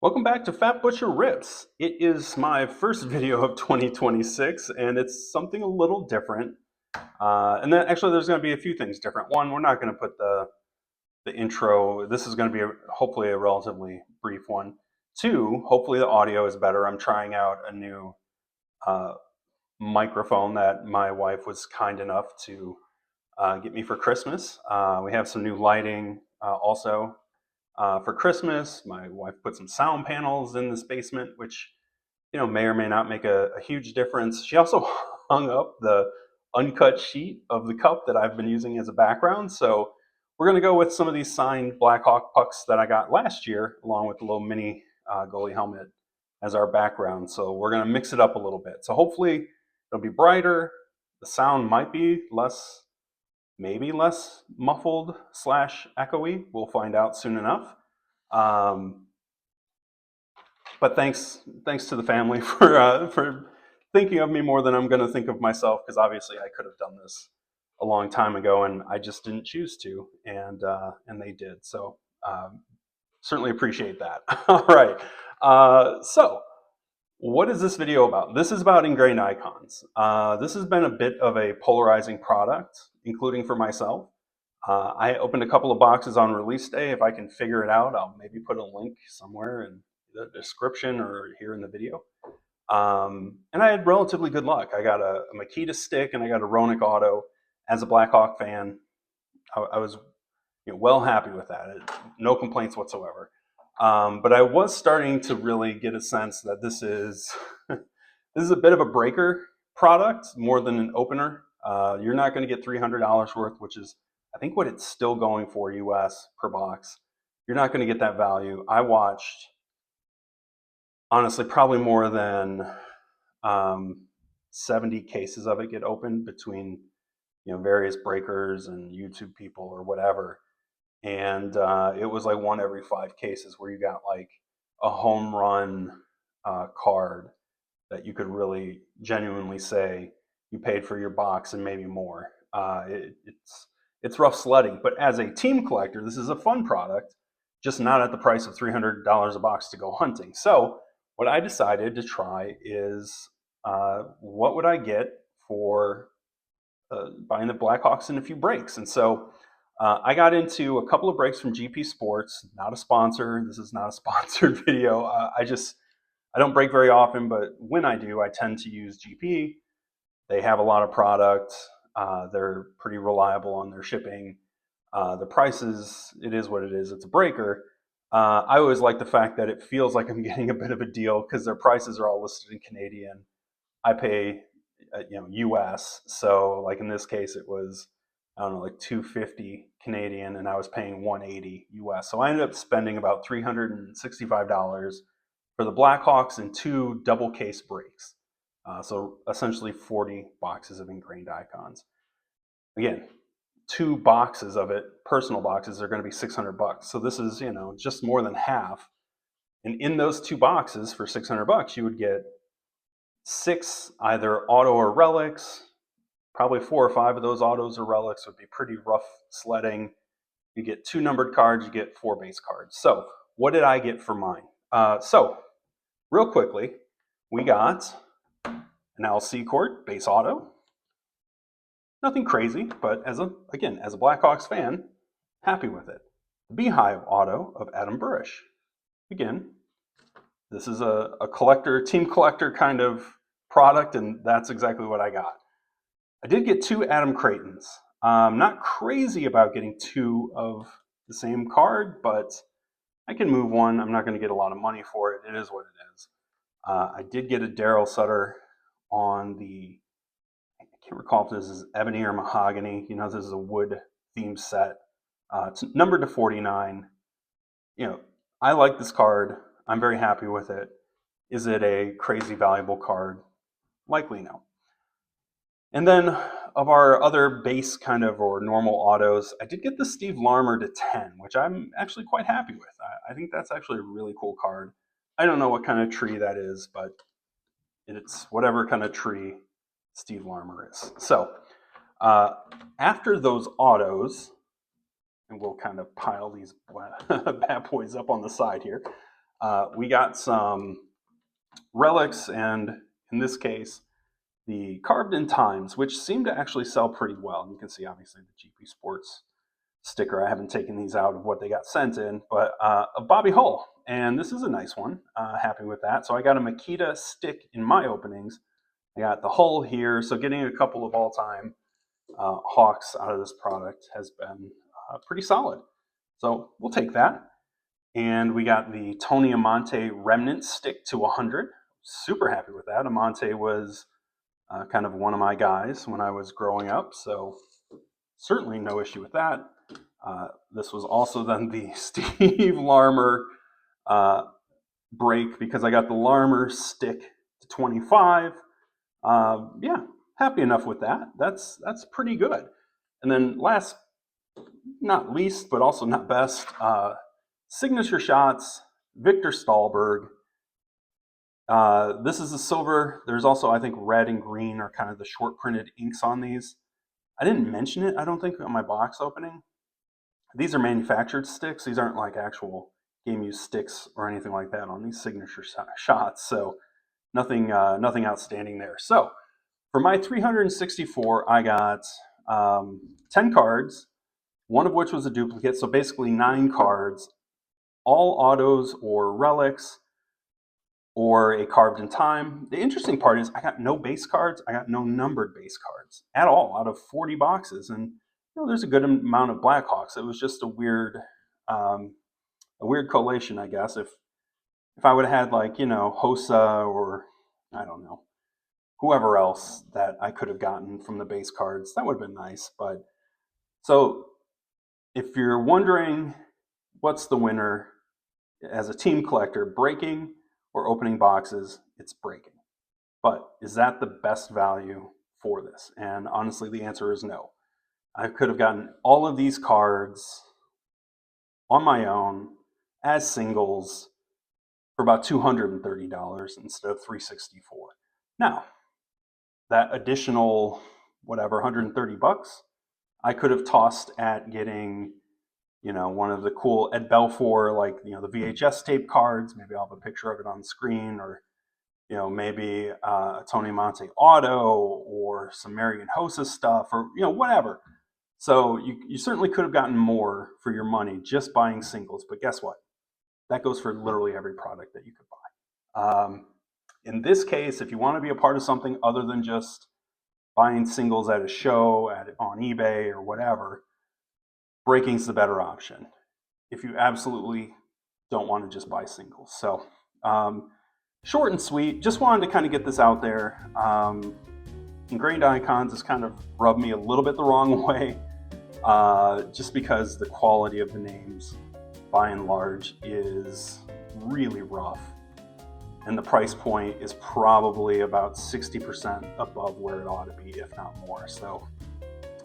Welcome back to Fat Butcher Rips. It is my first video of 2026 and it's something a little different. And then actually there's going to be a few things different. One, we're not going to put the intro. This is going to be hopefully a relatively brief one. Two, hopefully the audio is better. I'm trying out a new uh, microphone that my wife was kind enough to get me for Christmas. We have some new lighting also. For Christmas, my wife put some sound panels in this basement, which may or may not make a huge difference. She also hung up the uncut sheet of the cup that I've been using as a background. So we're going to go with some of these signed Blackhawk pucks that I got last year, along with the little mini goalie helmet as our background. So we're going to mix it up a little bit. So hopefully it'll be brighter. The sound might be maybe less muffled / echoey. We'll find out soon enough. But thanks to the family for thinking of me more than I'm going to think of myself, because obviously I could have done this a long time ago and I just didn't choose to, and they did. So certainly appreciate that. All right. So what is this video about? This is about ingrained icons. This has been a bit of a polarizing product, including for myself. I opened a couple of boxes on release day. If I can figure it out, I'll maybe put a link somewhere in the description or here in the video. And I had relatively good luck. I got a Makita stick and I got a Roenick Auto. As a Blackhawk fan, I was well happy with that. No complaints whatsoever. But I was starting to really get a sense that this is this is a bit of a breaker product more than an opener. You're not going to get $300 worth, which is I think what it's still going for US per box. You're not going to get that value. I watched, honestly, probably more than 70 cases of it get opened between various breakers and YouTube people or whatever. And it was like one every 5 cases where you got like a home run card that you could really genuinely say you paid for your box and maybe more. It's rough sledding, but as a team collector, this is a fun product, just not at the price of $300 a box to go hunting. So what I decided to try is what would I get for buying the Blackhawks in a few breaks. And so I got into a couple of breaks from GP Sports, not a sponsor. This is not a sponsored video. I don't break very often, but when I do, I tend to use GP. They have a lot of product. They're pretty reliable on their shipping. The prices, it is what it is. It's a breaker. I always like the fact that it feels like I'm getting a bit of a deal because their prices are all listed in Canadian. I pay, US. So like in this case, it was, I don't know, like $250 Canadian, and I was paying $180 US. So I ended up spending about $365 for the Blackhawks and 2 double case breaks. So essentially 40 boxes of ingrained icons. Again, 2 boxes of it, personal boxes, are going to be $600. So this is, just more than half. And in those 2 boxes for $600, you would get 6 either auto or relics. Probably 4 or 5 of those autos or relics would be pretty rough sledding. You get 2 numbered cards, you get 4 base cards. So what did I get for mine? So real quickly, we got an LC Court base auto. Nothing crazy, but as a Blackhawks fan, happy with it. The Beehive auto of Adam Burish. Again, this is a collector, team collector kind of product, and that's exactly what I got. I did get 2 Adam Creightons. I'm not crazy about getting 2 of the same card, but I can move one. I'm not going to get a lot of money for it. It is what it is. I did get a Daryl Sutter on the, I can't recall if this is ebony or mahogany. This is a wood themed set. It's numbered to 49. I like this card. I'm very happy with it. Is it a crazy valuable card? Likely no. And then of our other base kind of or normal autos, I did get the Steve Larmer to 10, which I'm actually quite happy with. I think that's actually a really cool card. I don't know what kind of tree that is, but it's whatever kind of tree Steve Larmer is. So after those autos, and we'll kind of pile these bad boys up on the side here. We got some relics, and in this case, the carved in times, which seem to actually sell pretty well. And you can see obviously the GP Sports sticker. I haven't taken these out of what they got sent in, but a Bobby Hull, and this is a nice one. Happy with that. So I got a Makita stick in my openings. I got the Hull here, so getting a couple of all-time Hawks out of this product has been pretty solid. So we'll take that. And we got the Tony Amante Remnant stick to 100. Super happy with that. Amante was kind of one of my guys when I was growing up, so certainly no issue with that. This was also then the Steve Larmer break, because I got the Larmer stick to 25. Yeah, happy enough with that. That's pretty good. And then last, not least, but also not best, signature shots, Victor Stahlberg. This is the silver. There's also, I think, red and green are kind of the short printed inks on these. I didn't mention it, I don't think, on my box opening. These are manufactured sticks. These aren't like actual game use sticks or anything like that on these signature shots. So nothing outstanding there. So for my 364, I got 10 cards, one of which was a duplicate. So basically 9 cards, all autos or relics, or a carved in time. The interesting part is I got no base cards. I got no numbered base cards at all out of 40 boxes. And there's a good amount of Blackhawks. It was just a weird collation, I guess. If I would have had like, Hossa or I don't know, whoever else that I could have gotten from the base cards, that would have been nice. But so if you're wondering what's the winner as a team collector, breaking or opening boxes, it's breaking. But is that the best value for this? And honestly, the answer is no. I could have gotten all of these cards on my own as singles for about $230 instead of $364. Now, that additional whatever, 130 bucks, I could have tossed at getting one of the cool Ed Belfour, like, the VHS tape cards. Maybe I'll have a picture of it on the screen, or, maybe a Tony Monte auto or some Marian Hossa stuff, or, whatever. So you certainly could have gotten more for your money just buying singles. But guess what? That goes for literally every product that you could buy. In this case, if you want to be a part of something other than just buying singles at a show, on eBay or whatever, breaking's the better option if you absolutely don't want to just buy singles. So short and sweet, just wanted to kind of get this out there. Engrained Icons has kind of rubbed me a little bit the wrong way, just because the quality of the names by and large is really rough, and the price point is probably about 60% above where it ought to be, if not more. So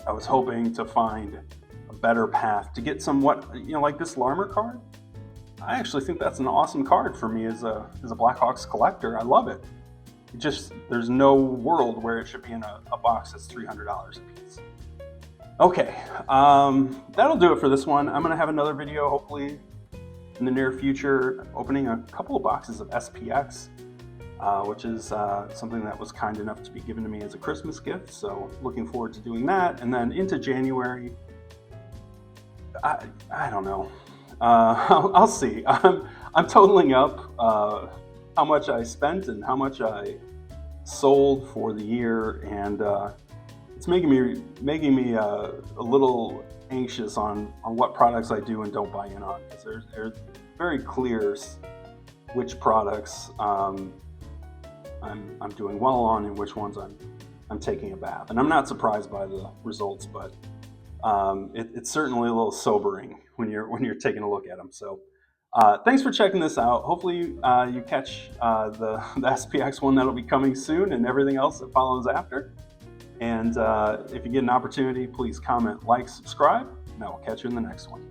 I was hoping to find a better path to get somewhat, like this Larmer card. I actually think that's an awesome card for me as a Blackhawks collector. I love it. There's no world where it should be in a box that's $300 a piece. Okay, that'll do it for this one. I'm gonna have another video hopefully in the near future, opening a couple of boxes of SPX, which is something that was kind enough to be given to me as a Christmas gift. So looking forward to doing that. And then into January, I don't know. I'll see. I'm totaling up how much I spent and how much I sold for the year, and it's making me a little anxious on what products I do and don't buy in on, because there's very clear which products I'm doing well on and which ones I'm taking a bath. And I'm not surprised by the results, but it's certainly a little sobering when you're taking a look at them. So thanks for checking this out. Hopefully you catch the SPX one that'll be coming soon, and everything else that follows after. And if you get an opportunity, please comment, like, subscribe, and I will catch you in the next one.